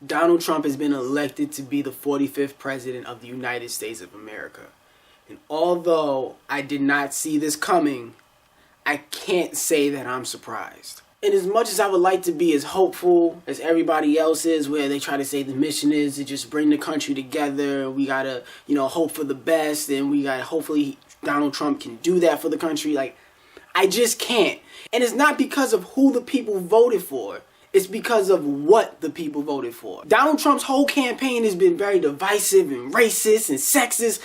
Donald Trump has been elected to be the 45th president of the United States of America. And although I did not see this coming, I can't say that I'm surprised. And as much as I would like to be as hopeful as everybody else is, where they try to say the mission is to just bring the country together, we gotta, hope for the best, and we gotta, hopefully Donald Trump can do that for the country. Like, I just can't. And it's not because of who the people voted for. It's because of what the people voted for. Donald Trump's whole campaign has been very divisive and racist and sexist,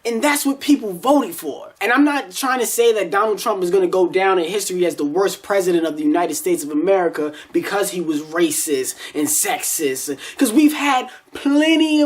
and that's what people voted for. And I'm not trying to say that Donald Trump is going to go down in history as the worst president of the United States of America because he was racist and sexist. Because we've had many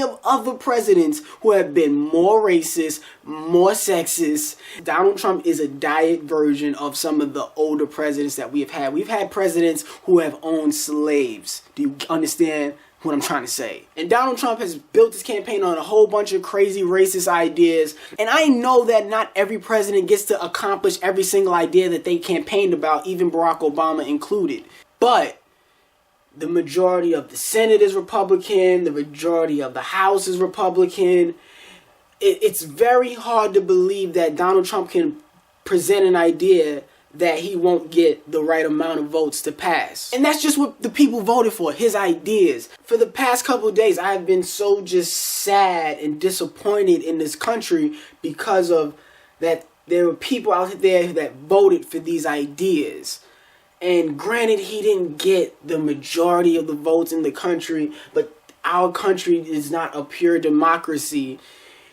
of other presidents who have been more racist, more sexist. Donald Trump is a diet version of some of the older presidents that we have had. We've had presidents who have owned slaves. Do you understand what I'm trying to say? And Donald Trump has built his campaign on a whole bunch of crazy racist ideas. And I know that not every president gets to accomplish every single idea that they campaigned about, even Barack Obama included. But the majority of the Senate is Republican. The majority of the House is Republican. It's very hard to believe that Donald Trump can present an idea that he won't get the right amount of votes to pass. And that's just what the people voted for, his ideas. For the past couple of days, I have been so just sad and disappointed in this country because of that there were people out there that voted for these ideas. And granted, he didn't get the majority of the votes in the country, but our country is not a pure democracy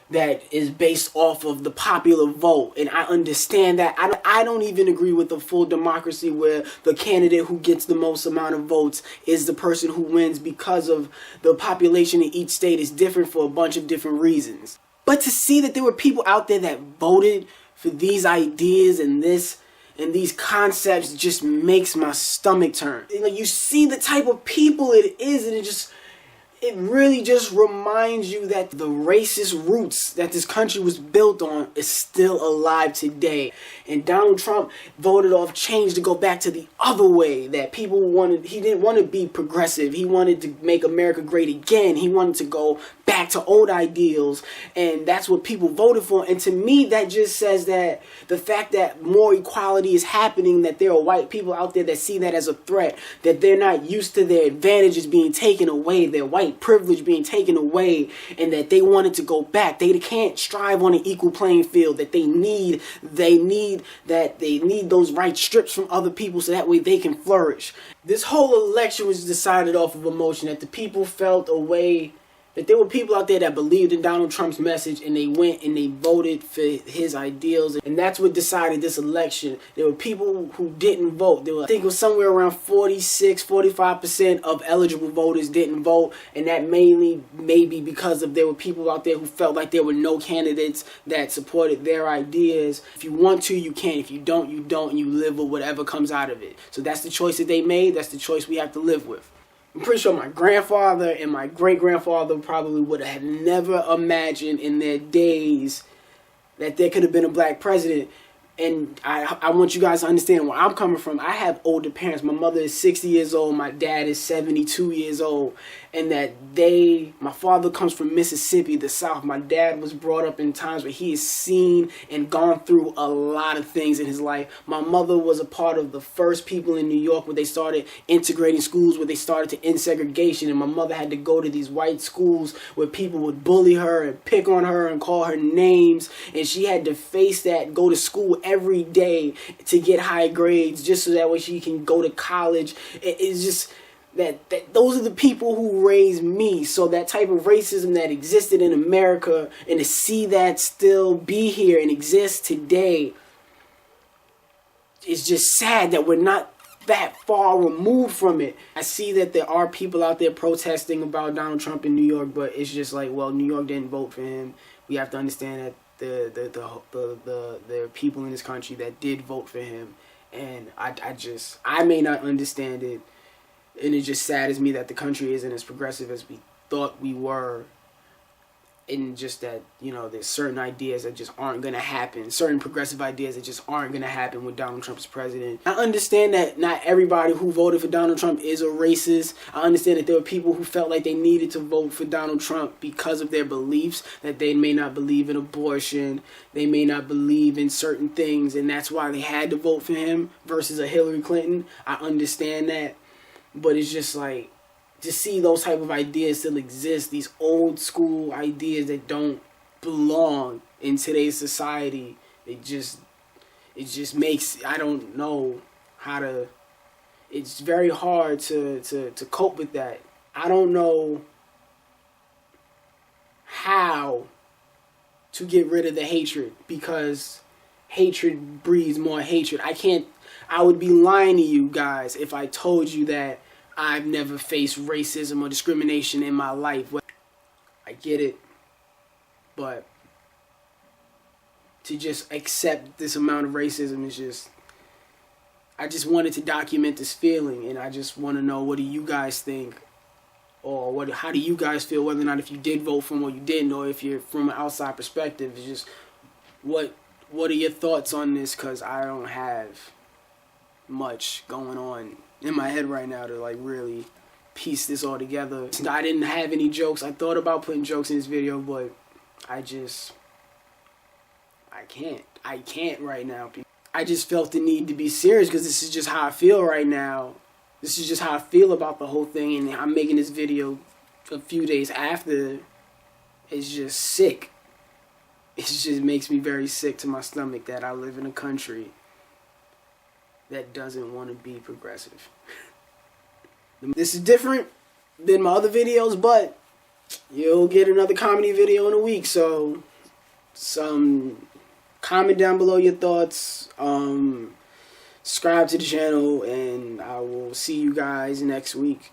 that is based off of the popular vote. And I understand that. I don't even agree with the full democracy where the candidate who gets the most amount of votes is the person who wins, because of the population in each state is different for a bunch of different reasons. But to see that there were people out there that voted for these ideas and these concepts just makes my stomach turn. You see the type of people it is, and it really just reminds you that the racist roots that this country was built on is still alive today. And Donald Trump voted off change to go back to the other way that people wanted. He didn't want to be progressive. He wanted to make America great again. He wanted to go back to old ideals. And that's what people voted for. And to me, that just says that the fact that more equality is happening, that there are white people out there that see that as a threat, that they're not used to their advantages being taken away, their white privilege being taken away, and that they wanted to go back. They can't strive on an equal playing field, that they need those right strips from other people so that way they can flourish. This whole election was decided off of emotion, that the people felt a way, that there were people out there that believed in Donald Trump's message, and they went and they voted for his ideals. And that's what decided this election. There were people who didn't vote. I think it was somewhere around 45% of eligible voters didn't vote. And that maybe because there were people out there who felt like there were no candidates that supported their ideas. If you want to, you can. If you don't, you don't. And you live with whatever comes out of it. So that's the choice that they made. That's the choice we have to live with. I'm pretty sure my grandfather and my great-grandfather probably would have never imagined in their days that there could have been a black president. And I want you guys to understand where I'm coming from. I have older parents. My mother is 60 years old. My dad is 72 years old. And that my father comes from Mississippi, the South. My dad was brought up in times where he has seen and gone through a lot of things in his life. My mother was a part of the first people in New York where they started integrating schools, where they started to end segregation. And my mother had to go to these white schools where people would bully her and pick on her and call her names. And she had to face that, go to school every day to get high grades just so that way she can go to college. It's just that those are the people who raised me. So that type of racism that existed in America, and to see that still be here and exist today, it's just sad that we're not that far removed from it. I see that there are people out there protesting about Donald Trump in New York, but it's just like, well, New York didn't vote for him. We have to understand that there are people in this country that did vote for him, and I may not understand it, and it just saddens me that the country isn't as progressive as we thought we were And just that, there's certain ideas that just aren't going to happen. Certain progressive ideas that just aren't going to happen with Donald Trump as president. I understand that not everybody who voted for Donald Trump is a racist. I understand that there were people who felt like they needed to vote for Donald Trump because of their beliefs, that they may not believe in abortion, they may not believe in certain things, and that's why they had to vote for him versus a Hillary Clinton. I understand that. But it's just like, to see those type of ideas still exist, these old school ideas that don't belong in today's society, it just makes, I don't know how to, it's very hard to cope with that. I don't know how to get rid of the hatred, because hatred breeds more hatred. I would be lying to you guys if I told you that I've never faced racism or discrimination in my life. I get it, but to just accept this amount of racism is just, I just wanted to document this feeling, and I just want to know, what do you guys think? Or how do you guys feel, whether or not if you did vote for him or you didn't, or if you're from an outside perspective. It's just, what are your thoughts on this? Because I don't have much going on in my head right now to like really piece this all together. I didn't have any jokes. I thought about putting jokes in this video, but I can't right now. I just felt the need to be serious because this is just how I feel right now. This is just how I feel about the whole thing, and I'm making this video a few days after. It's just sick. It just makes me very sick to my stomach that I live in a country that doesn't want to be progressive. This is different than my other videos, but you'll get another comedy video in a week, so comment down below your thoughts, subscribe to the channel, and I will see you guys next week.